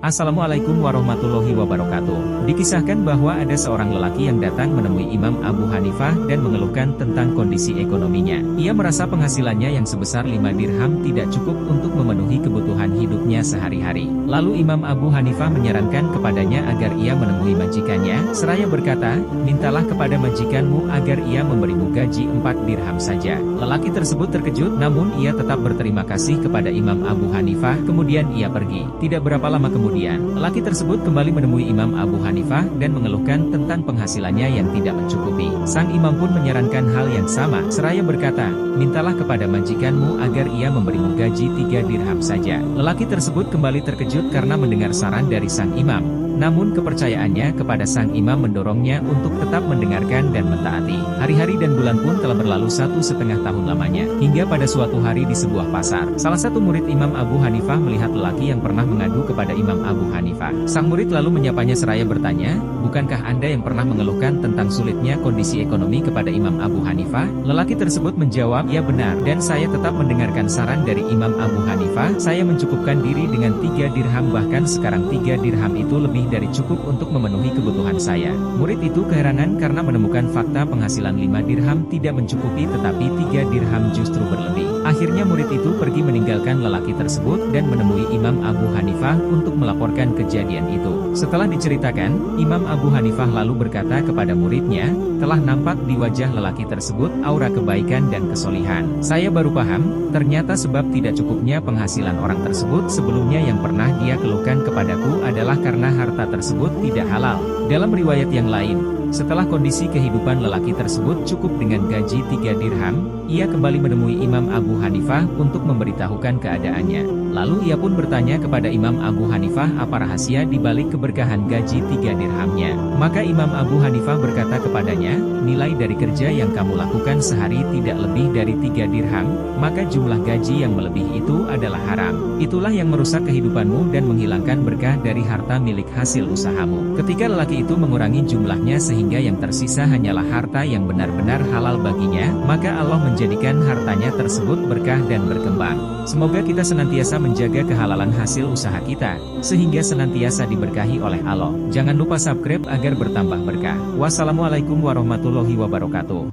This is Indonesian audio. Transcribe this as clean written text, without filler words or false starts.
Assalamualaikum warahmatullahi wabarakatuh. Dikisahkan bahwa ada seorang lelaki yang datang menemui Imam Abu Hanifah dan mengeluhkan tentang kondisi ekonominya. Ia merasa penghasilannya yang sebesar 5 dirham tidak cukup untuk memenuhi kebutuhan hidupnya sehari-hari. Lalu Imam Abu Hanifah menyarankan kepadanya agar ia menemui majikannya, seraya berkata, "Mintalah kepada majikanmu agar ia memberimu gaji 4 dirham saja." Lelaki tersebut terkejut, namun ia tetap berterima kasih kepada Imam Abu Hanifah, kemudian ia pergi. Tidak berapa lama kemudian, lelaki tersebut kembali menemui Imam Abu Hanifah dan mengeluhkan tentang penghasilannya yang tidak mencukupi. Sang imam pun menyarankan hal yang sama, seraya berkata, "Mintalah kepada majikanmu agar ia memberimu gaji 3 dirham saja." Lelaki tersebut kembali terkejut karena mendengar saran dari sang imam. Namun kepercayaannya kepada sang imam mendorongnya untuk tetap mendengarkan dan mentaati. Hari-hari dan bulan pun telah berlalu 1,5 tahun lamanya. Hingga pada suatu hari di sebuah pasar, salah satu murid Imam Abu Hanifah melihat lelaki yang pernah mengadu kepada Imam Abu Hanifah. Sang murid lalu menyapanya seraya bertanya, "Bukankah Anda yang pernah mengeluhkan tentang sulitnya kondisi ekonomi kepada Imam Abu Hanifah?" Lelaki tersebut menjawab, "Ya benar, dan saya tetap mendengarkan saran dari Imam Abu Hanifah. Saya mencukupkan diri dengan 3 dirham, bahkan sekarang 3 dirham itu lebih dari cukup untuk memenuhi kebutuhan saya." Murid itu keheranan karena menemukan fakta penghasilan 5 dirham tidak mencukupi tetapi 3 dirham justru berlebih. Akhirnya murid itu pergi meninggalkan lelaki tersebut dan menemui Imam Abu Hanifah untuk melaporkan kejadian itu. Setelah diceritakan, Imam Abu Hanifah lalu berkata kepada muridnya, "Telah nampak di wajah lelaki tersebut aura kebaikan dan kesolihan. Saya baru paham, ternyata sebab tidak cukupnya penghasilan orang tersebut sebelumnya yang pernah dia keluhkan kepadaku adalah karena harta tersebut tidak halal." Dalam riwayat yang lain, setelah kondisi kehidupan lelaki tersebut cukup dengan gaji 3 dirham, ia kembali menemui Imam Abu Hanifah untuk memberitahukan keadaannya. Lalu ia pun bertanya kepada Imam Abu Hanifah apa rahasia di balik keberkahan gaji 3 dirhamnya. Maka Imam Abu Hanifah berkata kepadanya, "Nilai dari kerja yang kamu lakukan sehari tidak lebih dari 3 dirham, maka jumlah gaji yang melebihi itu adalah haram. Itulah yang merusak kehidupanmu dan menghilangkan berkah dari harta milik hasil usahamu." Ketika lelaki itu mengurangi jumlahnya sehingga yang tersisa hanyalah harta yang benar-benar halal baginya, maka Allah menjadikan hartanya tersebut berkah dan berkembang. Semoga kita senantiasa menjaga kehalalan hasil usaha kita, sehingga senantiasa diberkahi oleh Allah. Jangan lupa subscribe agar bertambah berkah. Wassalamualaikum warahmatullahi wabarakatuh.